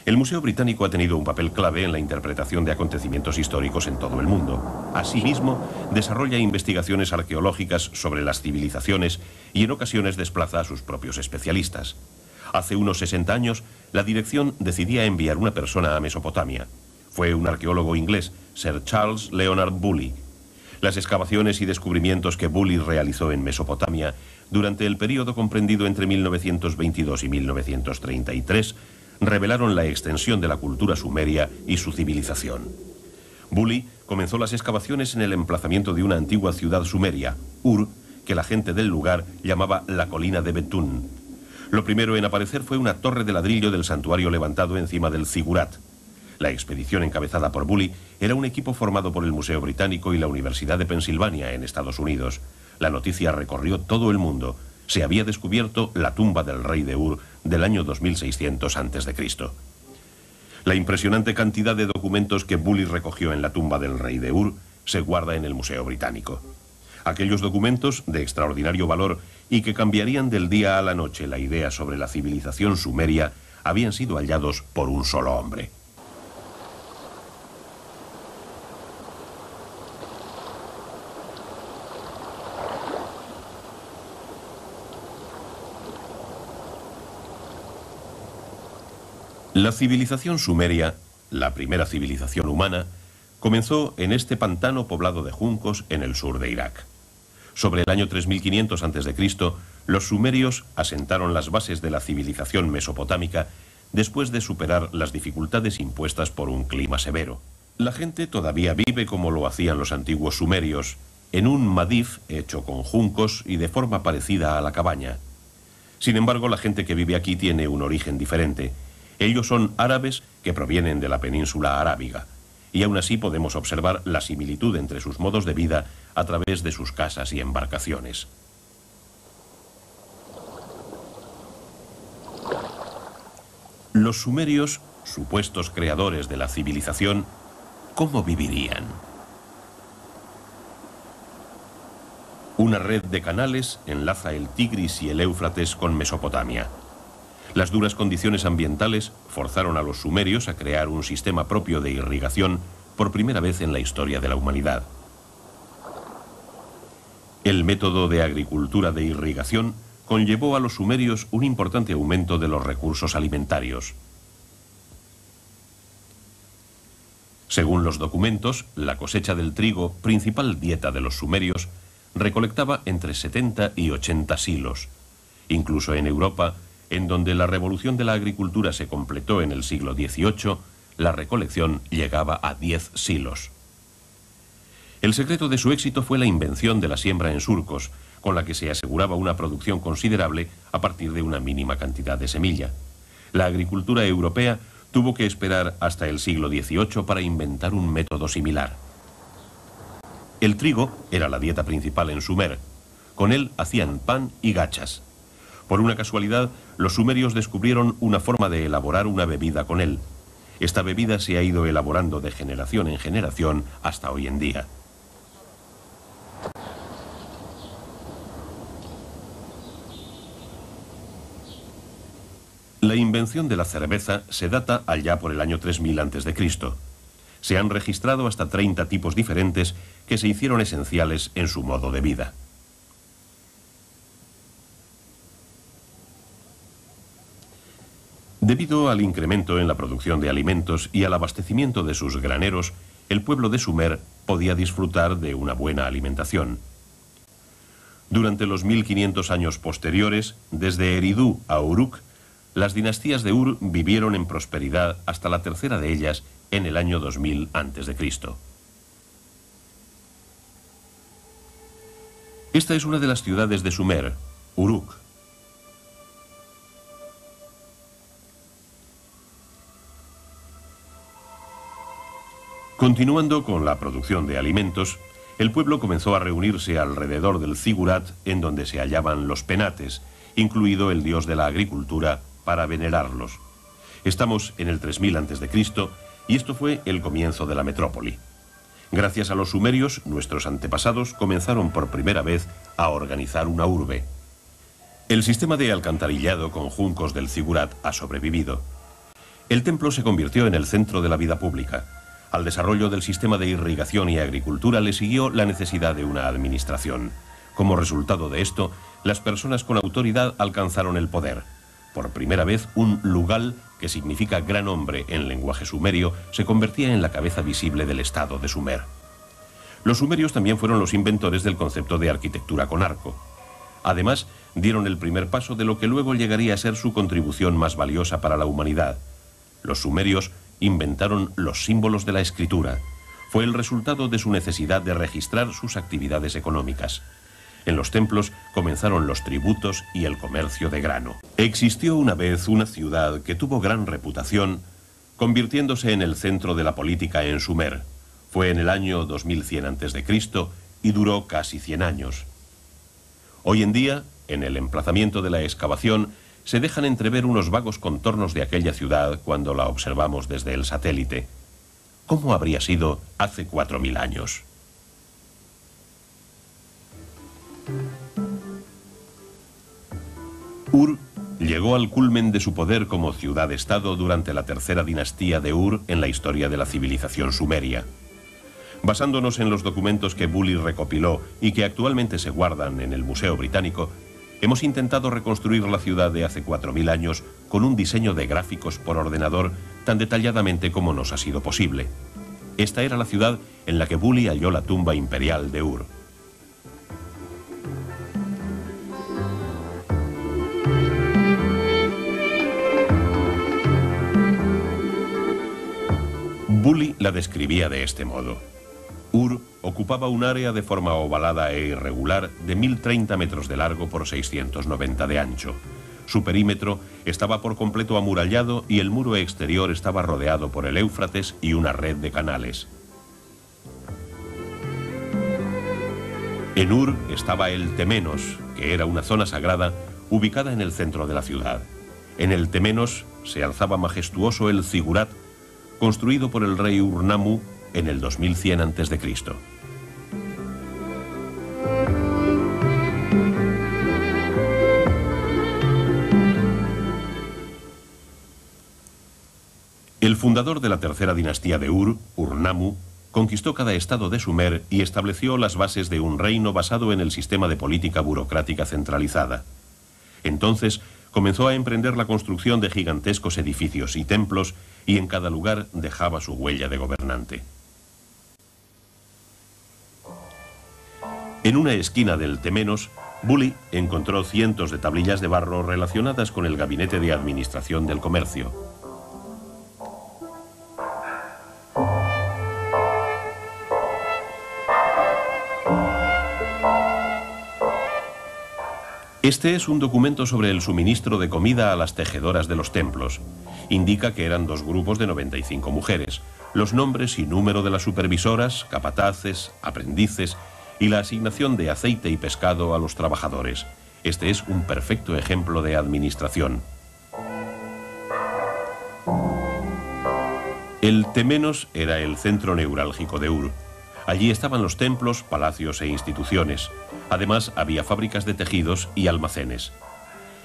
El Museo Británico ha tenido un papel clave en la interpretación de acontecimientos históricos en todo el mundo. Asimismo, desarrolla investigaciones arqueológicas sobre las civilizaciones y en ocasiones desplaza a sus propios especialistas. Hace unos 60 años, la dirección decidía enviar una persona a Mesopotamia. Fue un arqueólogo inglés, Sir Charles Leonard Bully. Las excavaciones y descubrimientos que Bully realizó en Mesopotamia durante el periodo comprendido entre 1922 y 1933 revelaron la extensión de la cultura sumeria y su civilización. Bully comenzó las excavaciones en el emplazamiento de una antigua ciudad sumeria, Ur, que la gente del lugar llamaba la colina de Betún. Lo primero en aparecer fue una torre de ladrillo del santuario levantado encima del zigurat. La expedición encabezada por Bully era un equipo formado por el Museo Británico y la Universidad de Pensilvania en Estados Unidos. La noticia recorrió todo el mundo. Se había descubierto la tumba del rey de Ur del año 2600 a.C. La impresionante cantidad de documentos que Bully recogió en la tumba del rey de Ur se guarda en el Museo Británico. Aquellos documentos de extraordinario valor y que cambiarían del día a la noche la idea sobre la civilización sumeria habían sido hallados por un solo hombre. La civilización sumeria, la primera civilización humana, comenzó en este pantano poblado de juncos en el sur de Irak. Sobre el año 3500 a.C., los sumerios asentaron las bases de la civilización mesopotámica después de superar las dificultades impuestas por un clima severo. La gente todavía vive como lo hacían los antiguos sumerios, en un madif hecho con juncos y de forma parecida a la cabaña. Sin embargo, la gente que vive aquí tiene un origen diferente. Ellos son árabes que provienen de la península arábiga, y aún así podemos observar la similitud entre sus modos de vida a través de sus casas y embarcaciones. Los sumerios, supuestos creadores de la civilización, ¿cómo vivirían? Una red de canales enlaza el Tigris y el Éufrates con Mesopotamia. Las duras condiciones ambientales forzaron a los sumerios a crear un sistema propio de irrigación por primera vez en la historia de la humanidad. El método de agricultura de irrigación conllevó a los sumerios un importante aumento de los recursos alimentarios. Según los documentos, la cosecha del trigo, principal dieta de los sumerios, recolectaba entre 70 y 80 silos. Incluso en Europa, en donde la revolución de la agricultura se completó en el siglo XVIII, la recolección llegaba a 10 silos. El secreto de su éxito fue la invención de la siembra en surcos, con la que se aseguraba una producción considerable a partir de una mínima cantidad de semilla. La agricultura europea tuvo que esperar hasta el siglo XVIII para inventar un método similar. El trigo era la dieta principal en Sumer. Con él hacían pan y gachas. Por una casualidad, los sumerios descubrieron una forma de elaborar una bebida con él. Esta bebida se ha ido elaborando de generación en generación hasta hoy en día. La invención de la cerveza se data allá por el año 3000 a.C. Se han registrado hasta 30 tipos diferentes que se hicieron esenciales en su modo de vida. Debido al incremento en la producción de alimentos y al abastecimiento de sus graneros, el pueblo de Sumer podía disfrutar de una buena alimentación. Durante los 1500 años posteriores, desde Eridu a Uruk, las dinastías de Ur vivieron en prosperidad hasta la tercera de ellas en el año 2000 a.C. Esta es una de las ciudades de Sumer, Uruk. Continuando con la producción de alimentos, el pueblo comenzó a reunirse alrededor del zigurat en donde se hallaban los penates, incluido el dios de la agricultura, para venerarlos. Estamos en el 3000 a.C. y esto fue el comienzo de la metrópoli. Gracias a los sumerios, nuestros antepasados comenzaron por primera vez a organizar una urbe. El sistema de alcantarillado con juncos del zigurat ha sobrevivido. El templo se convirtió en el centro de la vida pública. Al desarrollo del sistema de irrigación y agricultura le siguió la necesidad de una administración. Como resultado de esto, las personas con autoridad alcanzaron el poder. Por primera vez, un lugal, que significa gran hombre en lenguaje sumerio, se convertía en la cabeza visible del estado de Sumer. Los sumerios también fueron los inventores del concepto de arquitectura con arco. Además, dieron el primer paso de lo que luego llegaría a ser su contribución más valiosa para la humanidad. Los sumerios inventaron los símbolos de la escritura. Fue el resultado de su necesidad de registrar sus actividades económicas. En los templos comenzaron los tributos y el comercio de grano. Existió una vez una ciudad que tuvo gran reputación, convirtiéndose en el centro de la política en Sumer. Fue en el año 2100 a.C. y duró casi 100 años. Hoy en día, en el emplazamiento de la excavación, se dejan entrever unos vagos contornos de aquella ciudad cuando la observamos desde el satélite. ¿Cómo habría sido hace 4000 años? Ur llegó al culmen de su poder como ciudad-estado durante la tercera dinastía de Ur en la historia de la civilización sumeria. Basándonos en los documentos que Bully recopiló y que actualmente se guardan en el Museo Británico, hemos intentado reconstruir la ciudad de hace 4000 años con un diseño de gráficos por ordenador tan detalladamente como nos ha sido posible. Esta era la ciudad en la que Bully halló la tumba imperial de Ur. Bully la describía de este modo. Ur ocupaba un área de forma ovalada e irregular de 1030 metros de largo por 690 de ancho. Su perímetro estaba por completo amurallado y el muro exterior estaba rodeado por el Éufrates y una red de canales. En Ur estaba el Temenos, que era una zona sagrada ubicada en el centro de la ciudad. En el Temenos se alzaba majestuoso el Zigurat, construido por el rey Ur-Nammu en el 2100 a.C. El fundador de la tercera dinastía de Ur, Ur-Nammu, conquistó cada estado de Sumer y estableció las bases de un reino basado en el sistema de política burocrática centralizada. Entonces comenzó a emprender la construcción de gigantescos edificios y templos y en cada lugar dejaba su huella de gobernante. En una esquina del Temenos, Bully encontró cientos de tablillas de barro relacionadas con el gabinete de administración del comercio. Este es un documento sobre el suministro de comida a las tejedoras de los templos. Indica que eran dos grupos de 95 mujeres. Los nombres y número de las supervisoras, capataces, aprendices y la asignación de aceite y pescado a los trabajadores. Este es un perfecto ejemplo de administración. El Temenos era el centro neurálgico de Ur. Allí estaban los templos, palacios e instituciones. Además, había fábricas de tejidos y almacenes.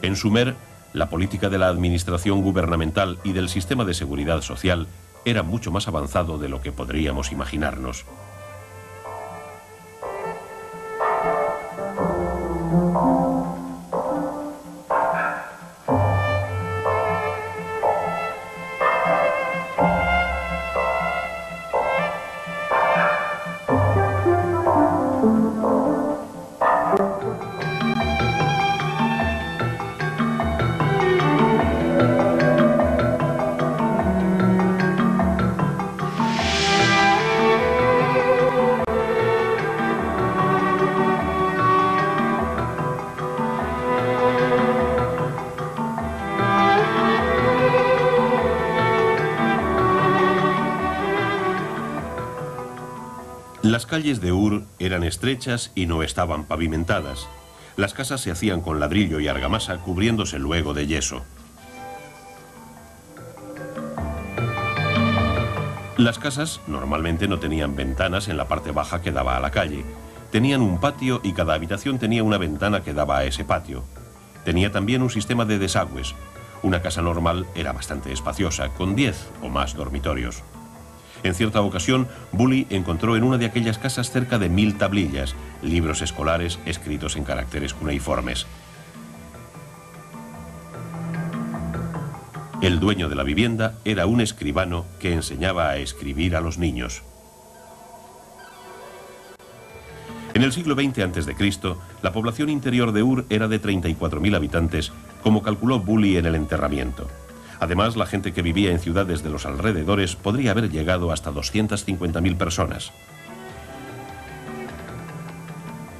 En Sumer, la política de la administración gubernamental y del sistema de seguridad social era mucho más avanzado de lo que podríamos imaginarnos. Las calles de Ur eran estrechas y no estaban pavimentadas. Las casas se hacían con ladrillo y argamasa, cubriéndose luego de yeso. Las casas normalmente no tenían ventanas en la parte baja que daba a la calle. Tenían un patio y cada habitación tenía una ventana que daba a ese patio. Tenía también un sistema de desagües. Una casa normal era bastante espaciosa, con 10 o más dormitorios. En cierta ocasión, Bully encontró en una de aquellas casas cerca de 1000 tablillas, libros escolares escritos en caracteres cuneiformes. El dueño de la vivienda era un escribano que enseñaba a escribir a los niños. En el siglo XX a.C., la población interior de Ur era de 34.000 habitantes, como calculó Bully en el enterramiento. Además, la gente que vivía en ciudades de los alrededores podría haber llegado hasta 250.000 personas.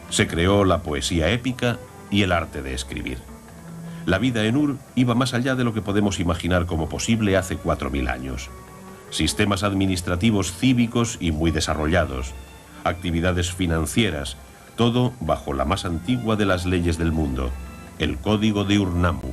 Se creó la poesía épica y el arte de escribir. La vida en Ur iba más allá de lo que podemos imaginar como posible hace 4000 años. Sistemas administrativos cívicos y muy desarrollados, actividades financieras, todo bajo la más antigua de las leyes del mundo, el Código de Ur-Nammu.